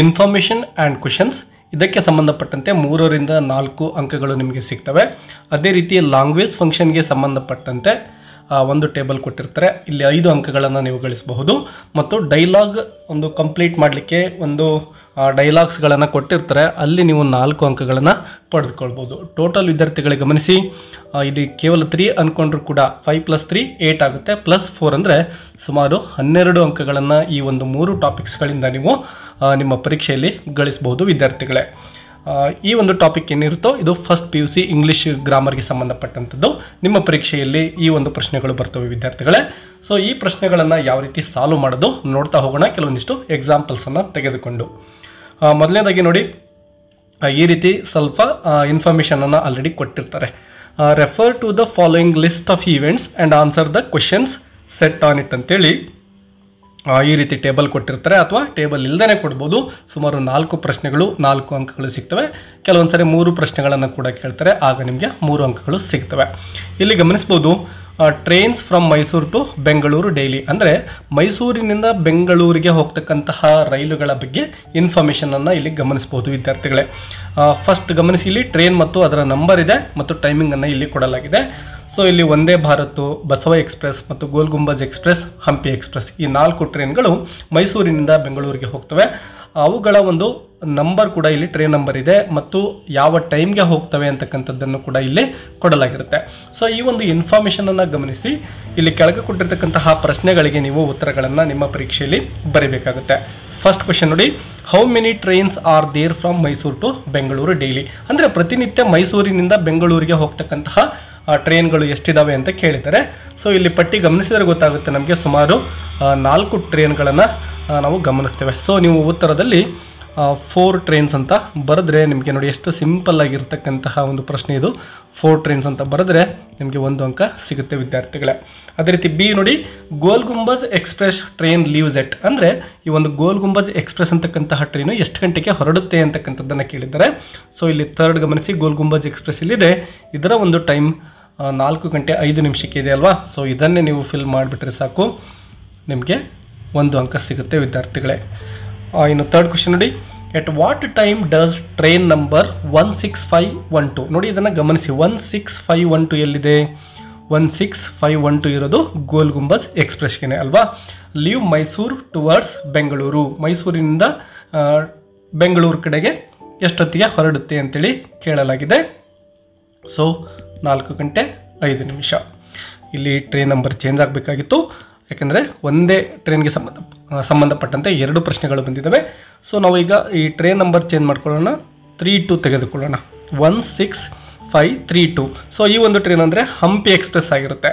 Information and questions, ಇದಕ್ಕೆ ಸಂಬಂಧಪಟ್ಟಂತೆ 3 ರಿಂದ 4 ಅಂಕಗಳು ನಿಮಗೆ ಸಿಗ್ತವೆ. ಅದೇ ರೀತಿ ಲ್ಯಾಂಗ್ವೇಜ್ ಫಂಕ್ಷನ್ಗೆ ಸಂಬಂಧಪಟ್ಟಂತೆ ಒಂದು ಟೇಬಲ್ ಕೊಟ್ಟಿರ್ತಾರೆ, ಇಲ್ಲಿ 5 ಅಂಕಗಳನ್ನು ನೀವು ಗಳಿಸಬಹುದು. ಮತ್ತು ಡೈಲಾಗ್ ಒಂದು ಕಂಪ್ಲೀಟ್ ಮಾಡಲಿಕ್ಕೆ ಒಂದು ಡೈಲಾಗ್ಸ್ಗಳನ್ನು ಕೊಟ್ಟಿರ್ತಾರೆ, ಅಲ್ಲಿ ನೀವು 4 ಅಂಕಗಳನ್ನು ಪಡೆದುಕೊಳ್ಬೋದು. ಟೋಟಲ್ ವಿದ್ಯಾರ್ಥಿಗಳಿಗೆ ಗಮನಿಸಿ, ಇದು ಕೇವಲ 3 ಅಂದ್ಕೊಂಡ್ರೂ ಕೂಡ 5 + 3 8 ಆಗುತ್ತೆ, +4 ಅಂದರೆ ಸುಮಾರು 12 ಅಂಕಗಳನ್ನು ಈ ಒಂದು 3 ಟಾಪಿಕ್ಸ್ಗಳಿಂದ ನೀವು ನಿಮ್ಮ ಪರೀಕ್ಷೆಯಲ್ಲಿ ಗಳಿಸಬಹುದು ವಿದ್ಯಾರ್ಥಿಗಳೇ. ಈ ಒಂದು ಟಾಪಿಕ್ ಏನಿರುತ್ತೋ ಇದು ಫಸ್ಟ್ PUC ಇಂಗ್ಲೀಷ್ ಗ್ರಾಮರ್ಗೆ ಸಂಬಂಧಪಟ್ಟಂಥದ್ದು. ನಿಮ್ಮ ಪರೀಕ್ಷೆಯಲ್ಲಿ ಈ ಒಂದು ಪ್ರಶ್ನೆಗಳು ಬರ್ತವೆ ವಿದ್ಯಾರ್ಥಿಗಳೇ. ಸೊ ಈ ಪ್ರಶ್ನೆಗಳನ್ನು ಯಾವ ರೀತಿ ಸಾಲ್ವ್ ಮಾಡೋದು ನೋಡ್ತಾ ಹೋಗೋಣ, ಕೆಲವೊಂದಿಷ್ಟು ಎಕ್ಸಾಂಪಲ್ಸನ್ನು ತೆಗೆದುಕೊಂಡು. ಮೊದಲನೇದಾಗಿ ನೋಡಿ, ಈ ರೀತಿ ಸ್ವಲ್ಪ ಇನ್ಫಾರ್ಮೇಷನನ್ನು ಆಲ್ರೆಡಿ ಕೊಟ್ಟಿರ್ತಾರೆ. Refer to the following list of events and answer the questions set on it ಅಂತೇಳಿ ಈ ರೀತಿ ಟೇಬಲ್ ಕೊಟ್ಟಿರ್ತಾರೆ, ಅಥವಾ ಟೇಬಲ್ ಇಲ್ಲದೇ ಕೊಡ್ಬೋದು. ಸುಮಾರು 4 ಪ್ರಶ್ನೆಗಳು 4 ಅಂಕಗಳು ಸಿಗ್ತವೆ. ಕೆಲವೊಂದು ಸರಿ 3 ಪ್ರಶ್ನೆಗಳನ್ನು ಕೂಡ ಕೇಳ್ತಾರೆ, ಆಗ ನಿಮಗೆ 3 ಅಂಕಗಳು ಸಿಗ್ತವೆ. ಇಲ್ಲಿ ಗಮನಿಸ್ಬೋದು, trains from Mysuru to Bengaluru daily, ಅಂದರೆ ಮೈಸೂರಿನಿಂದ ಬೆಂಗಳೂರಿಗೆ ಹೋಗ್ತಕ್ಕಂತಹ ರೈಲುಗಳ ಬಗ್ಗೆ ಇನ್ಫಾರ್ಮೇಷನನ್ನು ಇಲ್ಲಿ ಗಮನಿಸ್ಬೋದು ವಿದ್ಯಾರ್ಥಿಗಳೇ. ಫಸ್ಟ್ ಗಮನಿಸಿ, ಇಲ್ಲಿ ಟ್ರೈನ್ ಮತ್ತು ಅದರ ನಂಬರ್ ಇದೆ ಮತ್ತು ಟೈಮಿಂಗನ್ನು ಇಲ್ಲಿ ಕೊಡಲಾಗಿದೆ. ಸೊ ಇಲ್ಲಿ ವಂದೇ ಭಾರತ್, ಬಸವ ಎಕ್ಸ್ಪ್ರೆಸ್ ಮತ್ತು ಗೋಲ್ ಗುಂಬಜ್ ಎಕ್ಸ್ಪ್ರೆಸ್, ಹಂಪಿ ಎಕ್ಸ್ಪ್ರೆಸ್, ಈ 4 ಟ್ರೈನ್ಗಳು ಮೈಸೂರಿನಿಂದ ಬೆಂಗಳೂರಿಗೆ ಹೋಗ್ತವೆ. ಅವುಗಳ ಒಂದು ನಂಬರ್ ಕೂಡ ಇಲ್ಲಿ ಟ್ರೈನ್ ನಂಬರ್ ಇದೆ ಮತ್ತು ಯಾವ ಟೈಮ್ಗೆ ಹೋಗ್ತವೆ ಅಂತಕ್ಕಂಥದ್ದನ್ನು ಕೂಡ ಇಲ್ಲಿ ಕೊಡಲಾಗಿರುತ್ತೆ. ಸೊ ಈ ಒಂದು ಇನ್ಫಾರ್ಮೇಷನನ್ನು ಗಮನಿಸಿ, ಇಲ್ಲಿ ಕೆಳಗೆ ಕೊಟ್ಟಿರ್ತಕ್ಕಂತಹ ಪ್ರಶ್ನೆಗಳಿಗೆ ನೀವು ಉತ್ತರಗಳನ್ನು ನಿಮ್ಮ ಪರೀಕ್ಷೆಯಲ್ಲಿ ಬರೀಬೇಕಾಗುತ್ತೆ. ಫಸ್ಟ್ ಕ್ವೆಶನ್ ನೋಡಿ, how many trains are there from Mysuru to Bengaluru daily, ಅಂದರೆ ಪ್ರತಿನಿತ್ಯ ಮೈಸೂರಿನಿಂದ ಬೆಂಗಳೂರಿಗೆ ಹೋಗ್ತಕ್ಕಂತಹ ಟ್ರೈನ್ಗಳು ಎಷ್ಟಿದ್ದಾವೆ ಅಂತ ಕೇಳಿದ್ದಾರೆ. ಸೊ ಇಲ್ಲಿ ಪಟ್ಟಿ ಗಮನಿಸಿದರೆ ಗೊತ್ತಾಗುತ್ತೆ ನಮಗೆ, ಸುಮಾರು 4 ಟ್ರೈನ್ಗಳನ್ನು ನಾವು ಗಮನಿಸ್ತೇವೆ. ಸೊ ನೀವು ಉತ್ತರದಲ್ಲಿ 4 ಟ್ರೈನ್ಸ್ ಅಂತ ಬರೆದ್ರೆ ನಿಮಗೆ ನೋಡಿ ಎಷ್ಟು ಸಿಂಪಲ್ ಆಗಿರ್ತಕ್ಕಂತಹ ಒಂದು ಪ್ರಶ್ನೆ ಇದು. 4 ಟ್ರೈನ್ಸ್ ಅಂತ ಬರೆದ್ರೆ ನಿಮಗೆ 1 ಅಂಕ ಸಿಗುತ್ತೆ ವಿದ್ಯಾರ್ಥಿಗಳೇ. ಅದೇ ರೀತಿ ಬಿ ನೋಡಿ, Gol Gumbaz express train leaves ಎಟ್, ಅಂದರೆ ಈ ಒಂದು ಗೋಲ್ ಗುಂಬಜ್ ಎಕ್ಸ್ಪ್ರೆಸ್ ಅಂತಕ್ಕಂತಹ ಟ್ರೈನು ಎಷ್ಟು ಗಂಟೆಗೆ ಹೊರಡುತ್ತೆ ಅಂತಕ್ಕಂಥದ್ದನ್ನು ಕೇಳಿದ್ದಾರೆ. ಸೊ ಇಲ್ಲಿ 3rd ಗಮನಿಸಿ, ಗೋಲ್ ಗುಂಬಜ್ ಎಕ್ಸ್ಪ್ರೆಸ್ ಇಲ್ಲಿದೆ, ಇದರ ಒಂದು ಟೈಮ್ 4 ಗಂಟೆ 5 ನಿಮಿಷಕ್ಕೆ ಇದೆ ಅಲ್ವಾ. ಸೊ ಇದನ್ನೇ ನೀವು ಫಿಲ್ ಮಾಡಿಬಿಟ್ರೆ ಸಾಕು, ನಿಮಗೆ 1 ಅಂಕ ಸಿಗುತ್ತೆ ವಿದ್ಯಾರ್ಥಿಗಳೇ. ಇನ್ನು 3rd ಕ್ವೆಶನ್ ನೋಡಿ, at what time does train number 16512, ನೋಡಿ ಇದನ್ನು ಗಮನಿಸಿ, 16512 ಎಲ್ಲಿದೆ? 16512 ಇರೋದು ಗೋಲ್ ಗುಂಬಜ್ ಎಕ್ಸ್ಪ್ರೆಸ್ಗೆ ಅಲ್ವಾ. ಲೀವ್ ಮೈಸೂರು ಟುವರ್ಡ್ಸ್ ಬೆಂಗಳೂರು, ಮೈಸೂರಿನಿಂದ ಬೆಂಗಳೂರು ಕಡೆಗೆ ಎಷ್ಟೊತ್ತಿಗೆ ಹೊರಡುತ್ತೆ ಅಂತೇಳಿ ಕೇಳಲಾಗಿದೆ. ಸೊ 4 ಗಂಟೆ 5 ನಿಮಿಷ. ಇಲ್ಲಿ ಟ್ರೈನ್ ನಂಬರ್ ಚೇಂಜ್ ಆಗಬೇಕಾಗಿತ್ತು, ಯಾಕೆಂದರೆ ಒಂದೇ ಟ್ರೈನ್ಗೆ ಸಂಬಂಧಪಟ್ಟಂತೆ 2 ಪ್ರಶ್ನೆಗಳು ಬಂದಿದ್ದಾವೆ. ಸೊ ನಾವು ಈಗ ಈ ಟ್ರೈನ್ ನಂಬರ್ ಚೇಂಜ್ ಮಾಡ್ಕೊಳ್ಳೋಣ, 32 ತೆಗೆದುಕೊಳ್ಳೋಣ, 16532. ಸೊ ಈ ಒಂದು ಟ್ರೈನ್ ಅಂದರೆ ಹಂಪಿ ಎಕ್ಸ್ಪ್ರೆಸ್ ಆಗಿರುತ್ತೆ.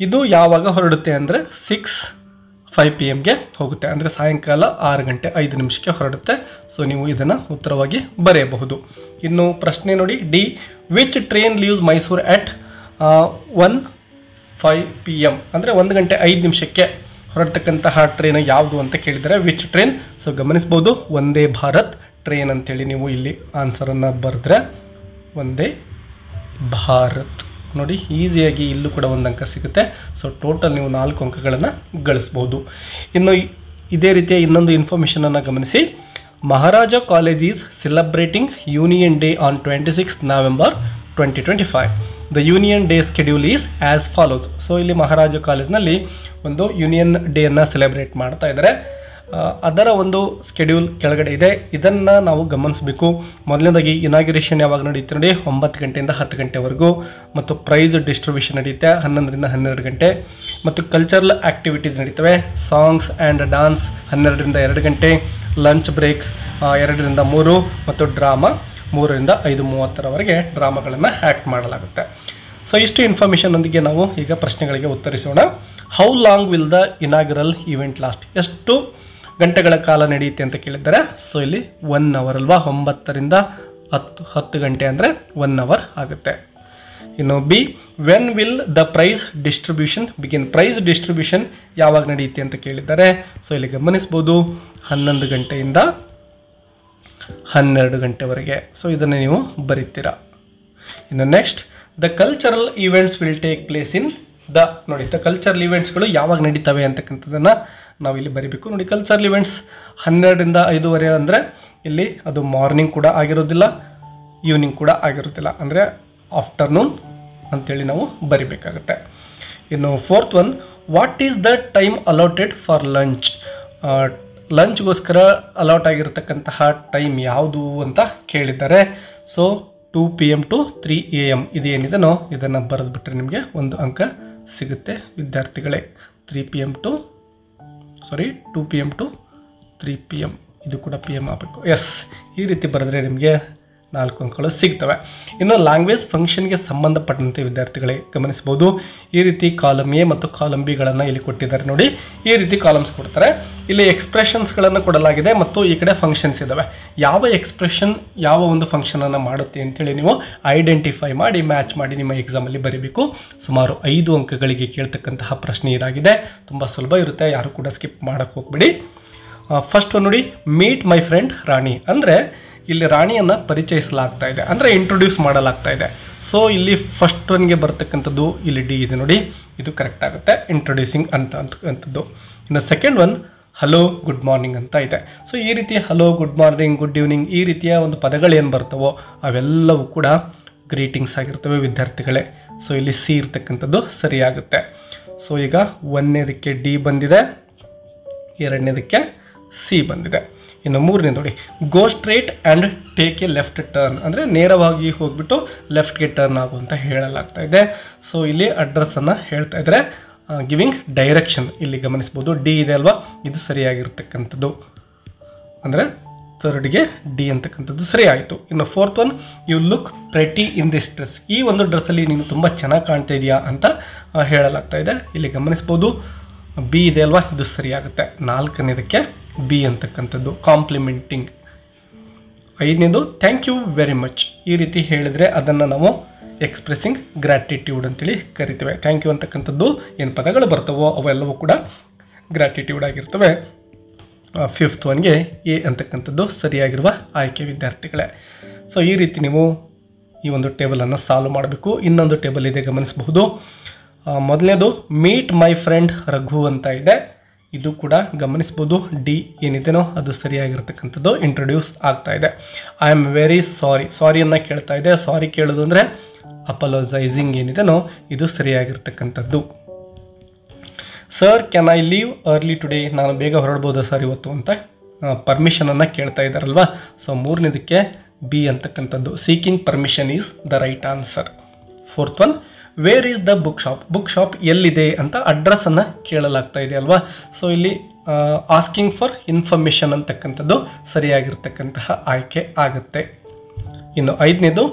ಇದು ಯಾವಾಗ ಹೊರಡುತ್ತೆ ಅಂದರೆ 6:05 PM ಹೋಗುತ್ತೆ, ಅಂದರೆ ಸಾಯಂಕಾಲ 6 ಗಂಟೆ 5 ನಿಮಿಷಕ್ಕೆ ಹೊರಡುತ್ತೆ. ಸೊ ನೀವು ಇದನ್ನು ಉತ್ತರವಾಗಿ ಬರೆಯಬಹುದು. ಇನ್ನು ಪ್ರಶ್ನೆ ನೋಡಿ, D, which train leaves Mysuru at 1:05 PM, ಅಂದರೆ 1 ಗಂಟೆ 5 ನಿಮಿಷಕ್ಕೆ ಹೊರಡ್ತಕ್ಕಂತಹ ಟ್ರೈನ್ ಯಾವುದು ಅಂತ ಕೇಳಿದರೆ ವಿಚ್ ಟ್ರೈನ್. ಸೊ ಗಮನಿಸ್ಬೋದು, ವಂದೇ ಭಾರತ್ ಟ್ರೈನ್ ಅಂತೇಳಿ ನೀವು ಇಲ್ಲಿ ಆನ್ಸರನ್ನು ಬರೆದ್ರೆ ವಂದೇ ಭಾರತ್. ನೋಡಿ ಈಸಿಯಾಗಿ ಇಲ್ಲೂ ಕೂಡ 1 ಅಂಕ ಸಿಗುತ್ತೆ. ಸೊ ಟೋಟಲ್ ನೀವು 4 ಅಂಕಗಳನ್ನು ಗಳಿಸ್ಬೋದು. ಇನ್ನು ಇದೇ ರೀತಿಯ ಇನ್ನೊಂದು ಇನ್ಫಾರ್ಮೇಷನನ್ನು ಗಮನಿಸಿ, Maharaja College is celebrating Union Day on 26 November 2025. The Union Day schedule is as follows. So ಇಲ್ಲಿ ಮಹಾರಾಜ ಕಾಲೇಜ್ನಲ್ಲಿ ಒಂದು ಯೂನಿಯನ್ ಡೇಯನ್ನು ಸೆಲೆಬ್ರೇಟ್ ಮಾಡ್ತಾ ಇದ್ದಾರೆ. ಅದರ ಒಂದು ಸ್ಕೆಡ್ಯೂಲ್ ಕೆಳಗಡೆ ಇದೆ, ಇದನ್ನು ನಾವು ಗಮನಿಸಬೇಕು. ಮೊದಲನೇದಾಗಿ ಇನಾಗ್ರೇಷನ್ ಯಾವಾಗ ನಡೆಯುತ್ತೆ ನೋಡಿ, 9 ಗಂಟೆಯಿಂದ 10 ಗಂಟೆವರೆಗೂ, ಮತ್ತು ಪ್ರೈಸ್ ಡಿಸ್ಟ್ರಿಬ್ಯೂಷನ್ ನಡೆಯುತ್ತೆ 11ರಿಂದ 12 ಗಂಟೆ, ಮತ್ತು ಕಲ್ಚರಲ್ ಆ್ಯಕ್ಟಿವಿಟೀಸ್ ನಡೀತವೆ, ಸಾಂಗ್ಸ್ ಆ್ಯಂಡ್ ಡ್ಯಾನ್ಸ್ 12ರಿಂದ 2 ಗಂಟೆ, ಲಂಚ್ ಬ್ರೇಕ್ 2ರಿಂದ 3, ಮತ್ತು ಡ್ರಾಮಾ 3ರಿಂದ 5:30ರವರೆಗೆ ಡ್ರಾಮಾಗಳನ್ನು ಆ್ಯಕ್ಟ್ ಮಾಡಲಾಗುತ್ತೆ. ಸೊ ಇಷ್ಟು ಇನ್ಫಾರ್ಮೇಷನ್ನೊಂದಿಗೆ ನಾವು ಈಗ ಪ್ರಶ್ನೆಗಳಿಗೆ ಉತ್ತರಿಸೋಣ. How long will the inaugural event last, ಎಷ್ಟು ಗಂಟೆಗಳ ಕಾಲ ನಡೆಯುತ್ತೆ ಅಂತ ಕೇಳಿದ್ದಾರೆ. ಸೊ ಇಲ್ಲಿ 1 ಅವರ್ ಅಲ್ವಾ, 9ರಿಂದ 10 ಗಂಟೆ ಅಂದರೆ 1 ಅವರ್ ಆಗುತ್ತೆ. ಇನ್ನು B, when will the prize distribution begin, prize distribution ಯಾವಾಗ ನಡೆಯುತ್ತೆ ಅಂತ ಕೇಳಿದ್ದಾರೆ. ಸೊ ಇಲ್ಲಿ ಗಮನಿಸ್ಬೋದು, 11 ಗಂಟೆಯಿಂದ 12 ಗಂಟೆವರೆಗೆ. ಸೊ ಇದನ್ನು ನೀವು ಬರೀತೀರಾ. ಇನ್ನು next, the cultural events will take place in the, ನೋಡಿ ದ ಕಲ್ಚರಲ್ ಈವೆಂಟ್ಸ್ಗಳು ಯಾವಾಗ ನಡೀತವೆ ಅಂತಕ್ಕಂಥದ್ದನ್ನು ನಾವು ಇಲ್ಲಿ ಬರೀಬೇಕು ನೋಡಿ. ಕಲ್ಚರಲ್ ಇವೆಂಟ್ಸ್ 12ರಿಂದ 5 ಅಂದರೆ ಇಲ್ಲಿ ಅದು ಮಾರ್ನಿಂಗ್ ಕೂಡ ಆಗಿರೋದಿಲ್ಲ, ಈವ್ನಿಂಗ್ ಕೂಡ ಆಗಿರೋದಿಲ್ಲ, ಅಂದರೆ ಆಫ್ಟರ್ನೂನ್ ಅಂತೇಳಿ ನಾವು ಬರಿಬೇಕಾಗುತ್ತೆ. ಇನ್ನು 4th one, what is the time allotted for lunch? ಲಂಚ್ಗೋಸ್ಕರ ಅಲಾಟ್ ಆಗಿರತಕ್ಕಂತಹ ಟೈಮ್ ಯಾವುದು ಅಂತ ಕೇಳಿದ್ದಾರೆ. ಸೊ 2 PM to 3 AM ಇದೇನಿದೆನೋ ಇದನ್ನು ಬರೆದುಬಿಟ್ರೆ ನಿಮಗೆ 1 ಅಂಕ ಸಿಗುತ್ತೆ ವಿದ್ಯಾರ್ಥಿಗಳೇ. 2 PM to 3 PM, ಇದು ಕೂಡ PM ಆಗಬೇಕು. ಎಸ್, ಈ ರೀತಿ ಬರೆದ್ರೆ ನಿಮಗೆ 4 ಅಂಕಗಳು ಸಿಗ್ತವೆ. ಇನ್ನು ಲ್ಯಾಂಗ್ವೇಜ್ ಫಂಕ್ಷನ್ಗೆ ಸಂಬಂಧಪಟ್ಟಂತೆ ವಿದ್ಯಾರ್ಥಿಗಳೇ ಗಮನಿಸಬಹುದು, ಈ ರೀತಿ ಕಾಲಮ್ ಎ ಮತ್ತು ಕಾಲಮ್ ಬಿಗಳನ್ನು ಇಲ್ಲಿ ಕೊಟ್ಟಿದ್ದಾರೆ ನೋಡಿ. ಈ ರೀತಿ ಕಾಲಮ್ಸ್ ಕೊಡ್ತಾರೆ, ಇಲ್ಲಿ ಎಕ್ಸ್ಪ್ರೆಷನ್ಸ್ಗಳನ್ನು ಕೊಡಲಾಗಿದೆ ಮತ್ತು ಈ ಕಡೆ ಫಂಕ್ಷನ್ಸ್ ಇದ್ದಾವೆ. ಯಾವ ಎಕ್ಸ್ಪ್ರೆಷನ್ ಯಾವ ಒಂದು ಫಂಕ್ಷನನ್ನು ಮಾಡುತ್ತೆ ಅಂತೇಳಿ ನೀವು ಐಡೆಂಟಿಫೈ ಮಾಡಿ ಮ್ಯಾಚ್ ಮಾಡಿ ನಿಮ್ಮ ಎಕ್ಸಾಮಲ್ಲಿ ಬರೀಬೇಕು. ಸುಮಾರು 5 ಅಂಕಗಳಿಗೆ ಕೇಳ್ತಕ್ಕಂತಹ ಪ್ರಶ್ನೆ ಇದಾಗಿದೆ. ತುಂಬ ಸುಲಭ ಇರುತ್ತೆ, ಯಾರು ಕೂಡ ಸ್ಕಿಪ್ ಮಾಡೋಕ್ಕೆ ಹೋಗ್ಬೇಡಿ. ಫಸ್ಟ್ ಒಂದು ನೋಡಿ, ಮೀಟ್ ಮೈ ಫ್ರೆಂಡ್ ರಾಣಿ. ಅಂದರೆ ಇಲ್ಲಿ ರಾಣಿಯನ್ನು ಪರಿಚಯಿಸಲಾಗ್ತಾ ಇದೆ, ಅಂದರೆ ಇಂಟ್ರೊಡ್ಯೂಸ್ ಮಾಡಲಾಗ್ತಾ ಇದೆ. ಸೊ ಇಲ್ಲಿ ಫಸ್ಟ್ ಒನ್ಗೆ ಬರ್ತಕ್ಕಂಥದ್ದು ಇಲ್ಲಿ ಡಿ ಇದೆ ನೋಡಿ, ಇದು ಕರೆಕ್ಟ್ ಆಗುತ್ತೆ, ಇಂಟ್ರೊಡ್ಯೂಸಿಂಗ್ ಅಂತಕ್ಕಂಥದ್ದು. ಇನ್ನು second one, hello good morning ಅಂತ ಇದೆ. ಸೊ ಈ ರೀತಿ hello, good morning, good evening ಈ ರೀತಿಯ ಒಂದು ಪದಗಳೇನು ಬರ್ತವೋ ಅವೆಲ್ಲವೂ ಕೂಡ ಗ್ರೀಟಿಂಗ್ಸ್ ಆಗಿರ್ತವೆ ವಿದ್ಯಾರ್ಥಿಗಳೇ. ಸೊ ಇಲ್ಲಿ ಸಿ ಇರ್ತಕ್ಕಂಥದ್ದು ಸರಿಯಾಗುತ್ತೆ. ಸೊ ಈಗ 1ನೇದಕ್ಕೆ ಡಿ ಬಂದಿದೆ, 2ನೇದಕ್ಕೆ ಸಿ ಬಂದಿದೆ. ಇನ್ನು 3ನೇ ನೋಡಿ, go straight and take A left turn, ಅಂದರೆ ನೇರವಾಗಿ ಹೋಗ್ಬಿಟ್ಟು ಲೆಫ್ಟ್ಗೆ ಟರ್ನ್ ಆಗು ಅಂತ ಹೇಳಲಾಗ್ತಾ ಇದೆ. ಸೊ ಇಲ್ಲಿ ಅಡ್ರೆಸ್ಸನ್ನು ಹೇಳ್ತಾ ಇದ್ದಾರೆ, ಗಿವಿಂಗ್ ಡೈರೆಕ್ಷನ್ ಇಲ್ಲಿ ಗಮನಿಸ್ಬೋದು. ಡಿ ಇದೆ ಅಲ್ವಾ, ಇದು ಸರಿಯಾಗಿರ್ತಕ್ಕಂಥದ್ದು, ಅಂದರೆ 3ಗೆ ಡಿ ಅಂತಕ್ಕಂಥದ್ದು ಸರಿ ಆಯಿತು. ಇನ್ನು 4th one, you look pretty in this dress. ಈ ಒಂದು ಡ್ರೆಸ್ಸಲ್ಲಿ ನೀನು ತುಂಬ ಚೆನ್ನಾಗಿ ಕಾಣ್ತಾ ಇದೆಯಾ ಅಂತ ಹೇಳಲಾಗ್ತಾ ಇದೆ. ಇಲ್ಲಿ ಗಮನಿಸ್ಬೋದು, ಬಿ ಇದೆ ಅಲ್ವಾ, ಇದು ಸರಿಯಾಗುತ್ತೆ. 4ನೇದಕ್ಕೆ ಬಿ ಅಂತಕ್ಕಂಥದ್ದು ಕಾಂಪ್ಲಿಮೆಂಟಿಂಗ್. 5ನೇದು ಥ್ಯಾಂಕ್ ಯು ವೆರಿ ಮಚ್. ಈ ರೀತಿ ಹೇಳಿದರೆ ಅದನ್ನು ನಾವು ಎಕ್ಸ್ಪ್ರೆಸಿಂಗ್ ಗ್ರ್ಯಾಟಿಟ್ಯೂಡ್ ಅಂತೇಳಿ ಕರಿತೇವೆ. ಥ್ಯಾಂಕ್ ಯು ಅಂತಕ್ಕಂಥದ್ದು ಏನು ಪದಗಳು ಬರ್ತವೋ ಅವೆಲ್ಲವೂ ಕೂಡ ಗ್ರ್ಯಾಟಿಟ್ಯೂಡ್ ಆಗಿರ್ತವೆ. 5th ಒನ್ಗೆ ಎ ಅಂತಕ್ಕಂಥದ್ದು ಸರಿಯಾಗಿರುವ ಆಯ್ಕೆ ವಿದ್ಯಾರ್ಥಿಗಳೇ. ಸೊ ಈ ರೀತಿ ನೀವು ಈ ಒಂದು ಟೇಬಲನ್ನು ಸಾಲ್ವ್ ಮಾಡಬೇಕು. ಇನ್ನೊಂದು ಟೇಬಲ್ ಇದೆ ಗಮನಿಸಬಹುದು. ಮೊದಲನೇದು ಮೀಟ್ ಮೈ ಫ್ರೆಂಡ್ ರಘು ಅಂತ ಇದೆ, ಇದು ಕೂಡ ಗಮನಿಸ್ಬೋದು. ಡಿ ಏನಿದೆನೋ ಅದು ಸರಿಯಾಗಿರ್ತಕ್ಕಂಥದ್ದು, ಇಂಟ್ರೊಡ್ಯೂಸ್ ಆಗ್ತಾ ಇದೆ. ಐ ಆಮ್ ವೆರಿ ಸಾರಿಯನ್ನು ಕೇಳ್ತಾ ಇದೆ. ಸಾರಿ ಕೇಳೋದು ಅಂದರೆ ಅಪಲೋಸೈಸಿಂಗ್ ಏನಿದೆನೋ ಇದು ಸರಿಯಾಗಿರ್ತಕ್ಕಂಥದ್ದು. Sir can I leave early today, ನಾನು ಬೇಗ ಹೊರಡ್ಬೋದಾ ಸರ್ ಇವತ್ತು ಅಂತ ಪರ್ಮಿಷನನ್ನು ಕೇಳ್ತಾ ಇದ್ದಾರಲ್ವಾ. ಸೊ 3ನೇದಕ್ಕೆ ಬಿ ಅಂತಕ್ಕಂಥದ್ದು, seeking permission is the right answer. 4th one, where is the book shop. Book shop ಎಲ್ಲಿದೆ ಅಂತ ಅಡ್ರೆಸ್ಸನ್ನು ಕೇಳಲಾಗ್ತಾ ಇದೆ ಅಲ್ವಾ. ಸೊ ಇಲ್ಲಿ ಆಸ್ಕಿಂಗ್ ಫಾರ್ ಇನ್ಫಾರ್ಮೇಷನ್ ಅಂತಕ್ಕಂಥದ್ದು ಸರಿಯಾಗಿರ್ತಕ್ಕಂತಹ ಆಯ್ಕೆ ಆಗುತ್ತೆ. ಇನ್ನು 5ನೇದು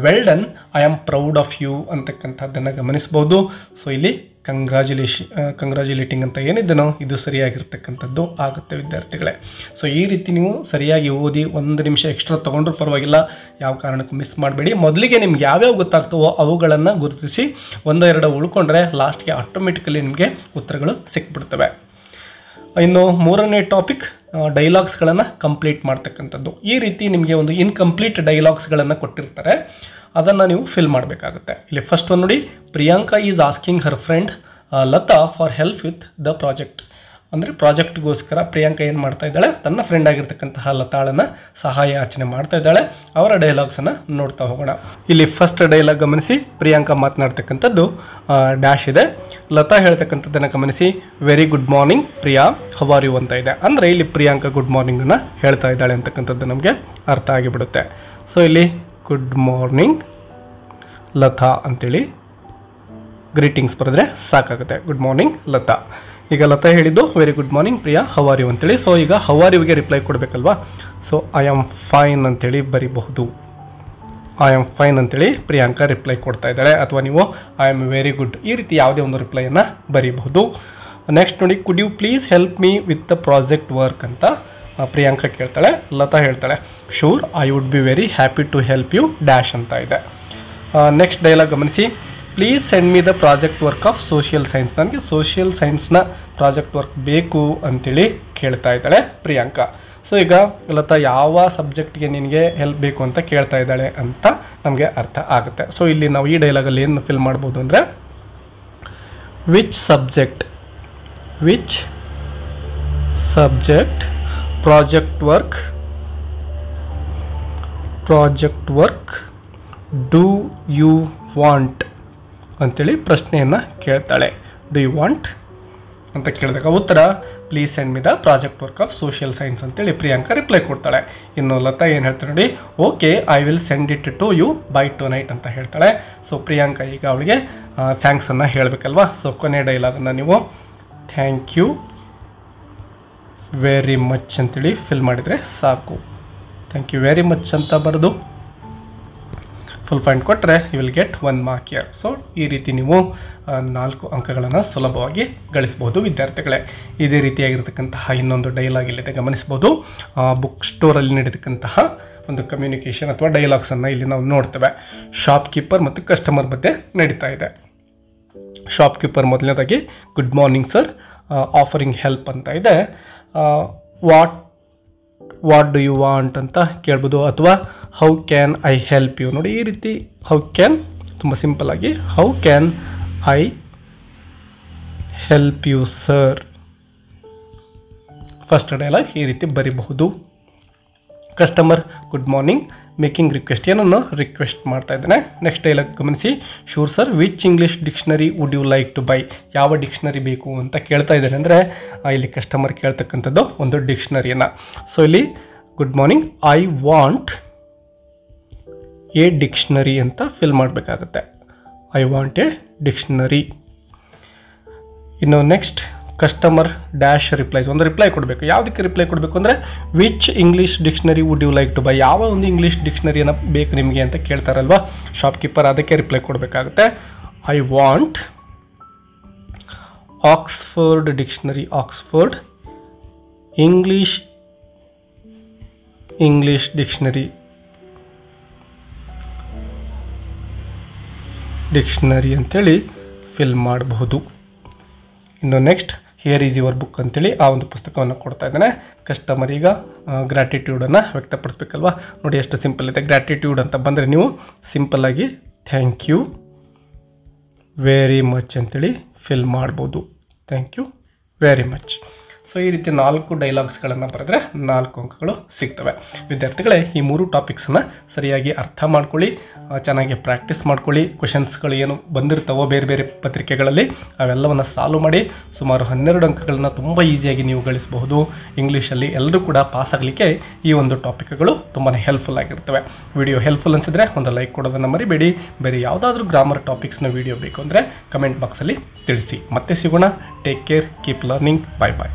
well done, I am proud of you ಅಂತಕ್ಕಂಥದ್ದನ್ನು ಗಮನಿಸ್ಬೋದು. ಸೊ ಇಲ್ಲಿ ಕಂಗ್ರ್ಯಾಚುಲೇಟಿಂಗ್ ಅಂತ ಏನಿದೆನೋ ಇದು ಸರಿಯಾಗಿರ್ತಕ್ಕಂಥದ್ದು ಆಗುತ್ತೆ ವಿದ್ಯಾರ್ಥಿಗಳೇ. ಸೊ ಈ ರೀತಿ ನೀವು ಸರಿಯಾಗಿ ಓದಿ 1 ನಿಮಿಷ ಎಕ್ಸ್ಟ್ರಾ ತೊಗೊಂಡ್ರೂ ಪರವಾಗಿಲ್ಲ, ಯಾವ ಕಾರಣಕ್ಕೂ ಮಿಸ್ ಮಾಡಬೇಡಿ. ಮೊದಲಿಗೆ ನಿಮ್ಗೆ ಯಾವ್ಯಾವ ಗೊತ್ತಾಗ್ತವೋ ಅವುಗಳನ್ನು ಗುರುತಿಸಿ 1-2 ಉಳ್ಕೊಂಡ್ರೆ ಲಾಸ್ಟ್ಗೆ ಆಟೋಮೆಟಿಕಲಿ ನಿಮಗೆ ಉತ್ತರಗಳು ಸಿಕ್ಬಿಡ್ತವೆ. ಇನ್ನು 3ನೇ ಟಾಪಿಕ್ ಡೈಲಾಗ್ಸ್ಗಳನ್ನು ಕಂಪ್ಲೀಟ್ ಮಾಡ್ತಕ್ಕಂಥದ್ದು. ಈ ರೀತಿ ನಿಮಗೆ ಒಂದು ಇನ್ಕಂಪ್ಲೀಟ್ ಡೈಲಾಗ್ಸ್ಗಳನ್ನು ಕೊಟ್ಟಿರ್ತಾರೆ, ಅದನ್ನು ನೀವು ಫಿಲ್ ಮಾಡಬೇಕಾಗುತ್ತೆ. ಇಲ್ಲಿ ಫಸ್ಟ್ ಒಂದು ನೋಡಿ, Priyanka is asking her friend Lata for help with the project. ಅಂದರೆ ಪ್ರಾಜೆಕ್ಟ್ಗೋಸ್ಕರ ಪ್ರಿಯಾಂಕಾ ಏನು ಮಾಡ್ತಾ ಇದ್ದಾಳೆ, ತನ್ನ ಫ್ರೆಂಡ್ ಆಗಿರ್ತಕ್ಕಂತಹ ಲತಾಳನ್ನು ಸಹಾಯ ಯಾಚನೆ ಮಾಡ್ತಾ ಇದ್ದಾಳೆ. ಅವರ ಡೈಲಾಗ್ಸನ್ನು ನೋಡ್ತಾ ಹೋಗೋಣ. ಇಲ್ಲಿ ಫಸ್ಟ್ ಡೈಲಾಗ್ ಗಮನಿಸಿ, ಪ್ರಿಯಾಂಕಾ ಮಾತನಾಡ್ತಕ್ಕಂಥದ್ದು ಡ್ಯಾಶ್ ಇದೆ. ಲತಾ ಹೇಳ್ತಕ್ಕಂಥದ್ದನ್ನು ಗಮನಿಸಿ, very good morning Priya, how are you ಅಂತ ಇದೆ. ಅಂದರೆ ಇಲ್ಲಿ ಪ್ರಿಯಾಂಕಾ ಗುಡ್ ಮಾರ್ನಿಂಗನ್ನು ಹೇಳ್ತಾ ಇದ್ದಾಳೆ ಅಂತಕ್ಕಂಥದ್ದು ನಮಗೆ ಅರ್ಥ ಆಗಿಬಿಡುತ್ತೆ. ಸೊ ಇಲ್ಲಿ ಗುಡ್ ಮಾರ್ನಿಂಗ್ ಲತಾ ಅಂತೇಳಿ ಗ್ರೀಟಿಂಗ್ಸ್ ಬರೆದ್ರೆ ಸಾಕಾಗುತ್ತೆ. Good morning Latha. ಈಗ ಲತಾ ಹೇಳಿದ್ದು very good morning Priya, how are you ಅಂತೇಳಿ. ಸೊ ಈಗ ಹೌ ಆರ್ ಯುಗೆ ರಿಪ್ಲೈ ಕೊಡಬೇಕಲ್ವಾ. ಸೊ ಐ ಆಮ್ ಫೈನ್ ಅಂತೇಳಿ ಬರಿಬಹುದು. ಐ ಆಮ್ ಫೈನ್ ಅಂತೇಳಿ ಪ್ರಿಯಾಂಕಾ ರಿಪ್ಲೈ ಕೊಡ್ತಾ ಇದ್ದಾಳೆ. ಅಥವಾ ನೀವು ಐ ಆಮ್ ವೆರಿ ಗುಡ್ ಈ ರೀತಿ ಯಾವುದೇ ಒಂದು ರಿಪ್ಲೈಯನ್ನು ಬರೀಬಹುದು. ನೆಕ್ಸ್ಟ್ ನೋಡಿ, could you please help me with the project work ಅಂತ ಪ್ರಿಯಾಂಕಾ ಕೇಳ್ತಾಳೆ. ಲತಾ ಹೇಳ್ತಾಳೆ, sure I would be very happy to help you dash ಅಂತ ಇದೆ. ನೆಕ್ಸ್ಟ್ ಡೈಲಾಗ್ ಗಮನಿಸಿ, please send me the project work of social science. ನನಗೆ social ಸೈನ್ಸ್ನ project work ಬೇಕು ಅಂತೇಳಿ ಕೇಳ್ತಾ ಇದ್ದಾಳೆ ಪ್ರಿಯಾಂಕಾ. ಸೊ ಈಗ ಲತಾ ಯಾವ ಸಬ್ಜೆಕ್ಟ್ಗೆ ನಿನಗೆ ಹೆಲ್ಪ್ ಬೇಕು ಅಂತ ಕೇಳ್ತಾ ಇದ್ದಾಳೆ ಅಂತ ನಮಗೆ ಅರ್ಥ ಆಗುತ್ತೆ. ಸೊ ಇಲ್ಲಿ ನಾವು ಈ ಡೈಲಾಗಲ್ಲಿ ಏನು ಫಿಲ್ ಮಾಡ್ಬೋದು ಅಂದರೆ, which subject project work do you want ಅಂತೇಳಿ ಪ್ರಶ್ನೆಯನ್ನು ಕೇಳ್ತಾಳೆ. ಡು ಯು ವಾಂಟ್ ಅಂತ ಕೇಳಿದಾಗ ಉತ್ತರ please send me the project work of social science ಅಂತೇಳಿ ಪ್ರಿಯಾಂಕಾ ರಿಪ್ಲೈ ಕೊಡ್ತಾಳೆ. ಇನ್ನು ಲತಾ ಏನು ಹೇಳ್ತಾಳೆ ನೋಡಿ, okay I will send it to you by tonight ಅಂತ ಹೇಳ್ತಾಳೆ. ಸೊ ಪ್ರಿಯಾಂಕಾ ಈಗ ಅವಳಿಗೆ ಥ್ಯಾಂಕ್ಸನ್ನು ಹೇಳಬೇಕಲ್ವಾ. ಸೊ ಕೊನೆ ಡೈಲಾಗನ್ನು ನೀವು ಥ್ಯಾಂಕ್ ಯು ವೆರಿ ಮಚ್ ಅಂತೇಳಿ ಫಿಲ್ ಮಾಡಿದರೆ ಸಾಕು. ಥ್ಯಾಂಕ್ ಯು ವೆರಿ ಮಚ್ ಅಂತ ಬರೆದು ಫುಲ್ ಪಾಯಿಂಟ್ ಕೊಟ್ಟರೆ you will get 1 mark here. So ಈ ರೀತಿ ನೀವು 4 ಅಂಕಗಳನ್ನು ಸುಲಭವಾಗಿ ಗಳಿಸ್ಬೋದು ವಿದ್ಯಾರ್ಥಿಗಳೇ. ಇದೇ ರೀತಿಯಾಗಿರ್ತಕ್ಕಂತಹ ಇನ್ನೊಂದು ಡೈಲಾಗ್ ಇಲ್ಲಿದೆ ಗಮನಿಸ್ಬೋದು. ಬುಕ್ ಸ್ಟೋರಲ್ಲಿ ನಡೆತಕ್ಕಂತಹ ಒಂದು ಕಮ್ಯುನಿಕೇಷನ್ ಅಥವಾ ಡೈಲಾಗ್ಸನ್ನು ಇಲ್ಲಿ ನಾವು ನೋಡ್ತೇವೆ. ಶಾಪ್ ಕೀಪರ್ ಮತ್ತು ಕಸ್ಟಮರ್ ಮಧ್ಯೆ ನಡೀತಾ ಇದೆ. ಶಾಪ್ ಕೀಪರ್ ಮೊದಲನೇದಾಗಿ good morning sir, offering help ಅಂತ ಇದೆ. ವಾಟ್ ಡು ಯು ವಾಂಟ್ ಅಂತ ಕೇಳ್ಬೋದು, ಅಥವಾ how can I help you. ನೋಡಿ ಈ ರೀತಿ ಹೌ ಕ್ಯಾನ್ ತುಂಬ ಸಿಂಪಲ್ ಆಗಿ how can I help you sir first dialogue ಈ ರೀತಿ ಬರೀಬಹುದು. Customer good morning making request, ಏನನ್ನು ರಿಕ್ವೆಸ್ಟ್ ಮಾಡ್ತಾ ಇದ್ದಾನೆ. ನೆಕ್ಸ್ಟ್ ಡೈಲಾಗ್ ಗಮನಿಸಿ, sure sir which English dictionary would you like to buy. ಯಾವ ಡಿಕ್ಷನರಿ ಬೇಕು ಅಂತ ಕೇಳ್ತಾ ಇದ್ದಾನೆ ಅಂದರೆ ಇಲ್ಲಿ ಕಸ್ಟಮರ್ ಕೇಳ್ತಕ್ಕಂಥದ್ದು ಒಂದು ಡಿಕ್ಷನರಿಯನ್ನು. ಸೊ ಇಲ್ಲಿ good morning I want a dictionary ಅಂತ ಫಿಲ್ ಮಾಡಬೇಕಾಗುತ್ತೆ. I want a dictionary. ಇನ್ನು ನೆಕ್ಸ್ಟ್ ಕಸ್ಟಮರ್ ಡ್ಯಾಶ್ ರಿಪ್ಲೈಸ್, ಒಂದು ರಿಪ್ಲೈ ಕೊಡಬೇಕು. ಯಾವುದಕ್ಕೆ ರಿಪ್ಲೈ ಕೊಡಬೇಕು ಅಂದರೆ which English dictionary would you like to buy, ಯಾವ ಒಂದು ಇಂಗ್ಲೀಷ್ ಡಿಕ್ಷನರಿಯನ್ನು ಬೇಕು ನಿಮಗೆ ಅಂತ ಕೇಳ್ತಾರಲ್ವ ಶಾಪ್ ಕೀಪರ್, ಅದಕ್ಕೆ ರಿಪ್ಲೈ ಕೊಡಬೇಕಾಗುತ್ತೆ. I want Oxford dictionary, Oxford English dictionary ಅಂತೇಳಿ ಫಿಲ್ ಮಾಡಬಹುದು. ಇನ್ನು next here is your book ಅಂತೇಳಿ ಆ ಒಂದು ಪುಸ್ತಕವನ್ನು ಕೊಡ್ತಾ ಇದ್ದಾನೆ. ಕಸ್ಟಮರ್ ಈಗ ಗ್ರ್ಯಾಟಿಟ್ಯೂಡನ್ನು ವ್ಯಕ್ತಪಡಿಸ್ಬೇಕಲ್ವ. ನೋಡಿ ಎಷ್ಟು ಸಿಂಪಲ್ ಇದೆ. ಗ್ರ್ಯಾಟಿಟ್ಯೂಡ್ ಅಂತ ಬಂದರೆ ನೀವು ಸಿಂಪಲ್ಲಾಗಿ ಥ್ಯಾಂಕ್ ಯು ವೆರಿ ಮಚ್ ಅಂತೇಳಿ ಫಿಲ್ ಮಾಡ್ಬೋದು. Thank you very much. So ಈ ರೀತಿ 4 ಡೈಲಾಗ್ಸ್ಗಳನ್ನು ಬರೆದ್ರೆ 4 ಅಂಕಗಳು ಸಿಗ್ತವೆ. ವಿದ್ಯಾರ್ಥಿಗಳೇ ಈ 3 ಟಾಪಿಕ್ಸನ್ನು ಸರಿಯಾಗಿ ಅರ್ಥ ಮಾಡ್ಕೊಳ್ಳಿ, ಚೆನ್ನಾಗಿ ಪ್ರಾಕ್ಟೀಸ್ ಮಾಡ್ಕೊಳ್ಳಿ. ಕ್ವಶನ್ಸ್ಗಳು ಏನು ಬಂದಿರ್ತಾವೋ ಬೇರೆ ಬೇರೆ ಪತ್ರಿಕೆಗಳಲ್ಲಿ ಅವೆಲ್ಲವನ್ನು ಸಾಲ್ವ್ ಮಾಡಿ ಸುಮಾರು 12 ಅಂಕಗಳನ್ನು ತುಂಬ ಈಸಿಯಾಗಿ ನೀವು ಗಳಿಸಬಹುದು. ಇಂಗ್ಲೀಷಲ್ಲಿ ಎಲ್ಲರೂ ಕೂಡ ಪಾಸ್ ಆಗಲಿಕ್ಕೆ ಈ ಒಂದು ಟಾಪಿಕ್ಗಳು ತುಂಬಾ ಹೆಲ್ಪ್ಫುಲ್ ಆಗಿರ್ತವೆ. ವಿಡಿಯೋ ಹೆಲ್ಪ್ಫುಲ್ ಅನಿಸಿದ್ರೆ ಒಂದು ಲೈಕ್ ಕೊಡೋದನ್ನು ಮರಿಬೇಡಿ. ಬೇರೆ ಯಾವುದಾದ್ರೂ ಗ್ರಾಮರ್ ಟಾಪಿಕ್ಸ್ನ ವಿಡಿಯೋ ಬೇಕು ಅಂದರೆ ಕಮೆಂಟ್ ಬಾಕ್ಸಲ್ಲಿ ತಿಳಿಸಿ. ಮತ್ತೆ ಸಿಗೋಣ. Take care, keep learning. Bye ಬಾಯ್.